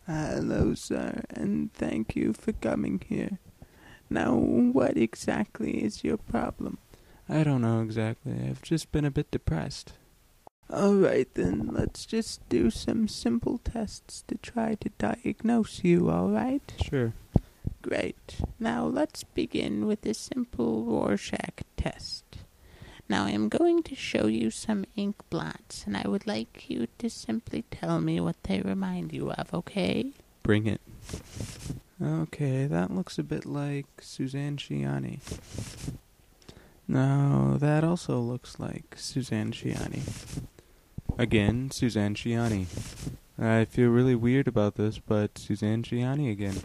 Hello, sir, and thank you for coming here. Now, what exactly is your problem? I don't know exactly. I've just been a bit depressed. Alright then, let's just do some simple tests to try to diagnose you, alright? Sure. Great. Now let's begin with a simple Rorschach test. Now I am going to show you some ink blots, and I would like you to simply tell me what they remind you of, okay? Bring it. Okay, that looks a bit like Suzanne Ciani. No, that also looks like Suzanne Ciani. Again, Suzanne Ciani. I feel really weird about this, but Suzanne Ciani again.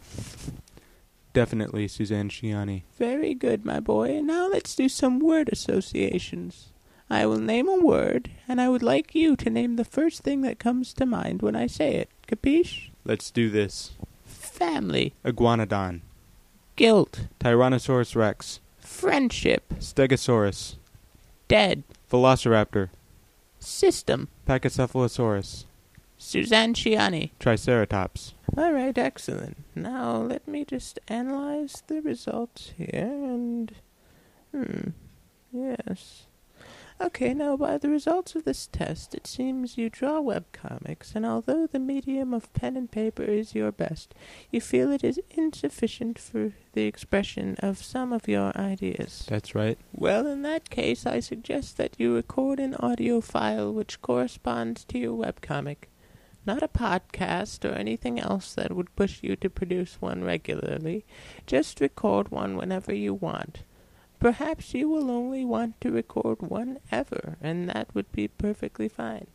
Definitely Suzanne Ciani. Very good, my boy. Now let's do some word associations. I will name a word, and I would like you to name the first thing that comes to mind when I say it. Capiche? Let's do this. Family. Iguanodon. Guilt. Tyrannosaurus Rex. Friendship. Stegosaurus. Dead. Velociraptor. System. Pachycephalosaurus. Suzanne Ciani. Triceratops. All right, excellent. Now let me just analyze the results here, and yes. Okay, now by the results of this test, it seems you draw webcomics, and although the medium of pen and paper is your best, you feel it is insufficient for the expression of some of your ideas. That's right. Well, in that case, I suggest that you record an audio file which corresponds to your webcomic. Not a podcast or anything else that would push you to produce one regularly. Just record one whenever you want. Perhaps you will only want to record one ever, and that would be perfectly fine.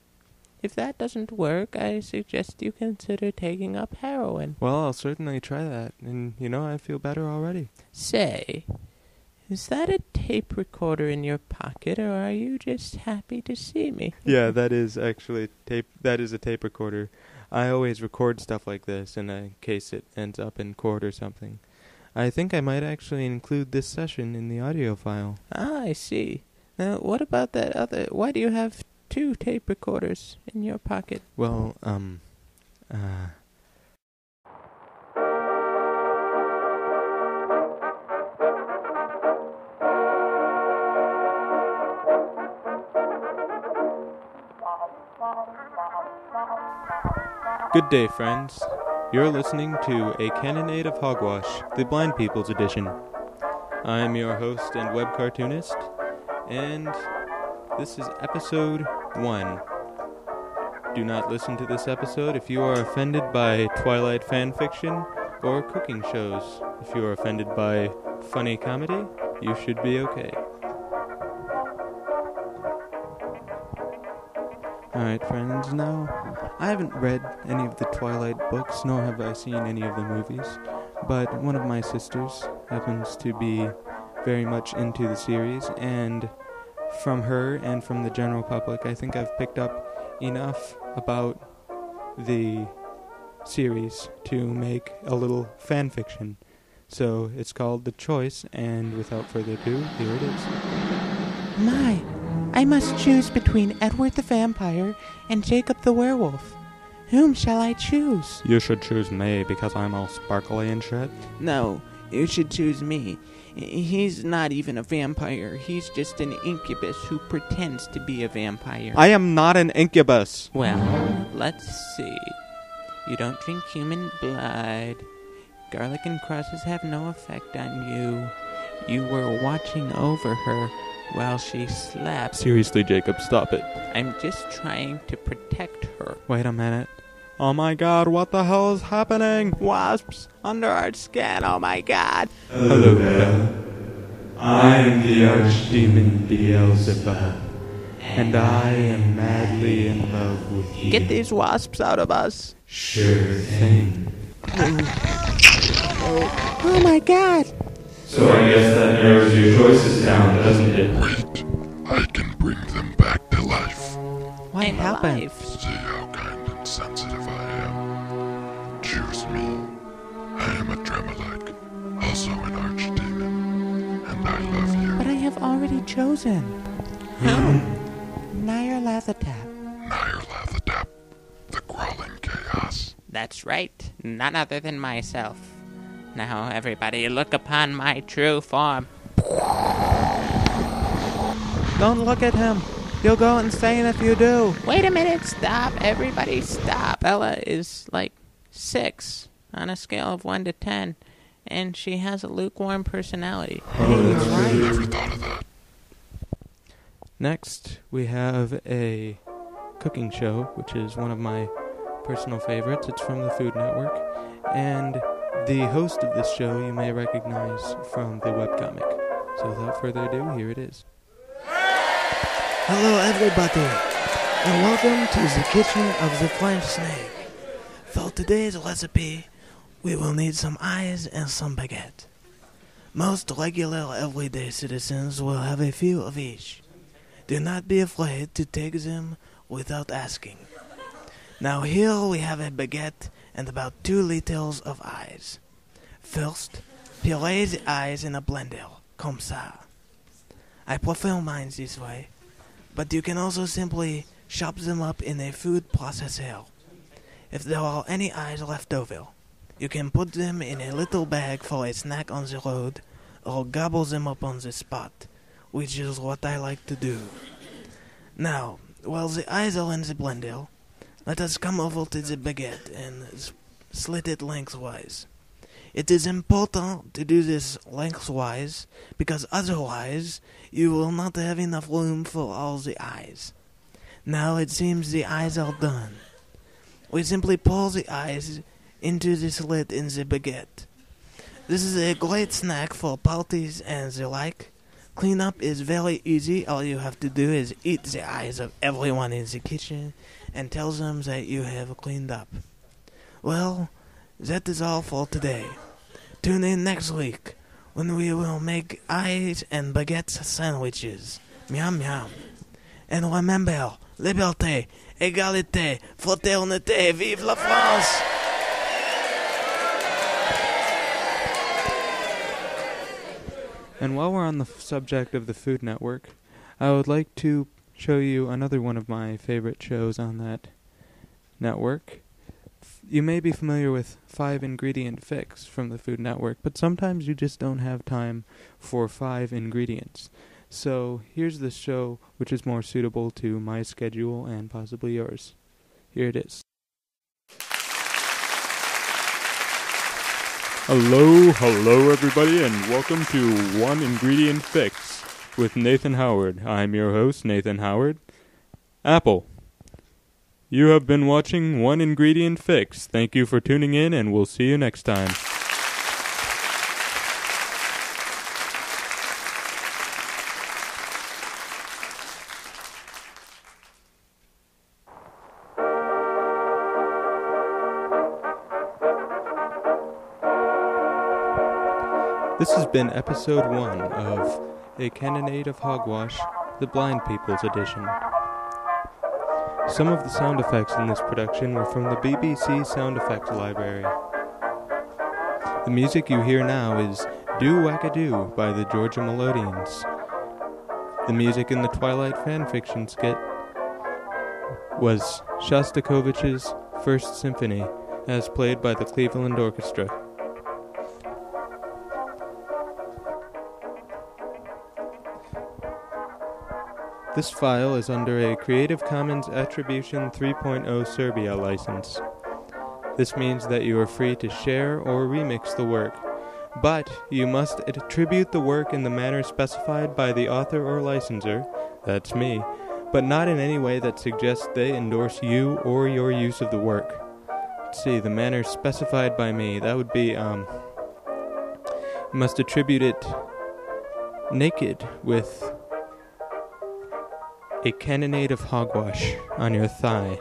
If that doesn't work, I suggest you consider taking up heroin. Well, I'll certainly try that, and I feel better already. Say, is that a tape recorder in your pocket, or are you just happy to see me? Yeah, that is actually tape. That is a tape recorder. I always record stuff like this in case it ends up in court or something. I think I might actually include this session in the audio file. Ah, I see. Now, what about that other... Why do you have 2 tape recorders in your pocket? Well, Good day, friends. You're listening to a Cannonade of Hogwash, the blind people's edition. I'm your host and web cartoonist, and this is episode 1. Do not listen to this episode if you are offended by Twilight fanfiction or cooking shows. If you are offended by funny comedy, you should be okay. Alright, friends, now, I haven't read any of the Twilight books, nor have I seen any of the movies, but one of my sisters happens to be very much into the series, and from her and from the general public, I think I've picked up enough about the series to make a little fan fiction. So it's called The Choice, and without further ado, here it is. My, I must choose between Edward the Vampire and Jacob the Werewolf. Whom shall I choose? You should choose me because I'm all sparkly and shit. No, you should choose me. He's not even a vampire. He's just an incubus who pretends to be a vampire. I am not an incubus. Well, let's see. You don't drink human blood. Garlic and crosses have no effect on you. You were watching over her while she slept. Seriously, Jacob, stop it. I'm just trying to protect her. Wait a minute. Oh my god, what the hell is happening? Wasps under our skin, oh my god. Hello there. I am the archdemon Beelzebub, and I am madly in love with you. Get these wasps out of us. Sure thing. Oh my god. So I guess that narrows your choices down, doesn't it? Wait, I can bring them back to life. What happened? See how kind and sensitive I am. Choose me. I am a Tremolite, also an archdemon, and I love you. But I have already chosen. Nyarlathotep. Nyarlathotep, the crawling chaos. That's right. none other than myself. Now, everybody, look upon my true form. Don't look at him. You'll go insane if you do. Wait a minute, stop. Everybody stop. Bella is like 6 on a scale of 1 to 10, and she has a lukewarm personality. That's right. Never thought of that. Next, we have a cooking show, which is one of my personal favorites. It's from the Food Network, and the host of this show you may recognize from the webcomic. So without further ado, here it is. Hello everybody, and welcome to the kitchen of the French snake. For today's recipe, we will need some eyes and some baguette. Most regular everyday citizens will have a few of each. Do not be afraid to take them without asking. Now here we have a baguette and about 2 liters of eyes. First, puree the eyes in a blender, comme ça. I prefer mine this way, but you can also simply chop them up in a food processor. If there are any eyes left over, you can put them in a little bag for a snack on the road, or gobble them up on the spot, which is what I like to do. Now, while the eyes are in the blender, let us come over to the baguette and slit it lengthwise. It is important to do this lengthwise, because otherwise you will not have enough room for all the eyes. Now it seems the eyes are done. We simply pour the eyes into the slit in the baguette. This is a great snack for parties and the like. Cleanup is very easy. All you have to do is eat the eyes of everyone in the kitchen and tell them that you have cleaned up. Well, that is all for today. Tune in next week when we will make eyes and baguette sandwiches. Miam miam. And remember, liberté, égalité, fraternité, vive la France! And while we're on the subject of the Food Network, I would like to show you another one of my favorite shows on that network. You may be familiar with 5-ingredient fix from the Food Network, but sometimes you just don't have time for 5 ingredients. So here's the show which is more suitable to my schedule and possibly yours. Here it is. Hello everybody, and welcome to One Ingredient Fix with Nathan Howard. I'm your host, Nathan Howard. Apple. You have been watching One Ingredient Fix. Thank you for tuning in, and we'll see you next time. This has been episode 1 of A Cannonade of Hogwash, the Blind People's Edition. Some of the sound effects in this production were from the BBC Sound Effects Library. The music you hear now is Do Wackadoo by the Georgia Melodians. The music in the Twilight fanfiction skit was Shostakovich's First Symphony, as played by the Cleveland Orchestra. This file is under a Creative Commons Attribution 3.0 Serbia license. This means that you are free to share or remix the work, but you must attribute the work in the manner specified by the author or licensor, that's me, but not in any way that suggests they endorse you or your use of the work. Let's see, the manner specified by me, that would be, you must attribute it naked with a Cannonade of Hogwash on your thigh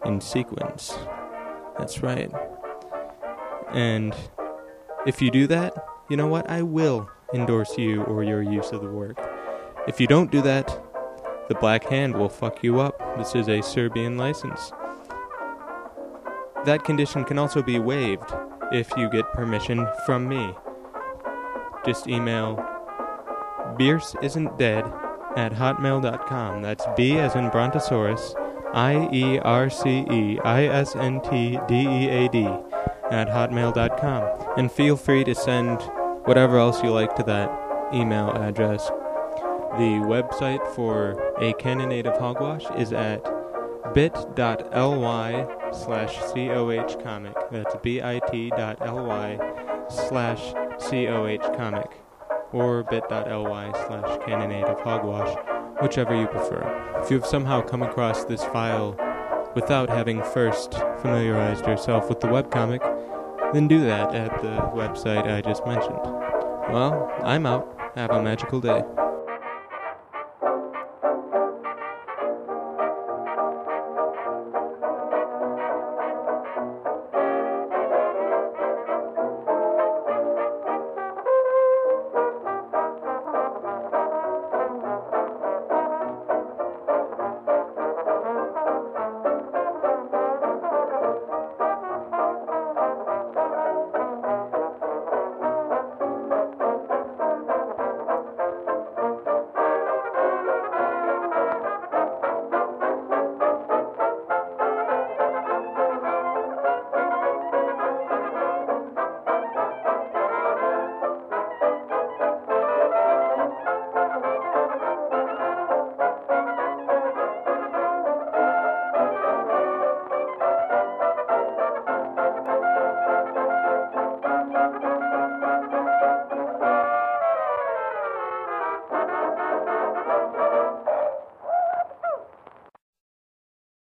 in sequins. That's right. And if you do that, you know what? I will endorse you or your use of the work. If you don't do that, the Black Hand will fuck you up. This is a Serbian license. That condition can also be waived if you get permission from me. Just email beerceisn'tdead@hotmail.com. That's B as in Brontosaurus, IERCEISNTDEAD cannonade@hotmail.com. And feel free to send whatever else you like to that email address. The website for A Cannonade of Hogwash is at bit.ly/cohcomic. That's bit.ly/cohcomic. Or bit.ly/Cannonade of Hogwash, whichever you prefer. If you've somehow come across this file without having first familiarized yourself with the webcomic, then do that at the website I just mentioned. Well, I'm out. Have a magical day.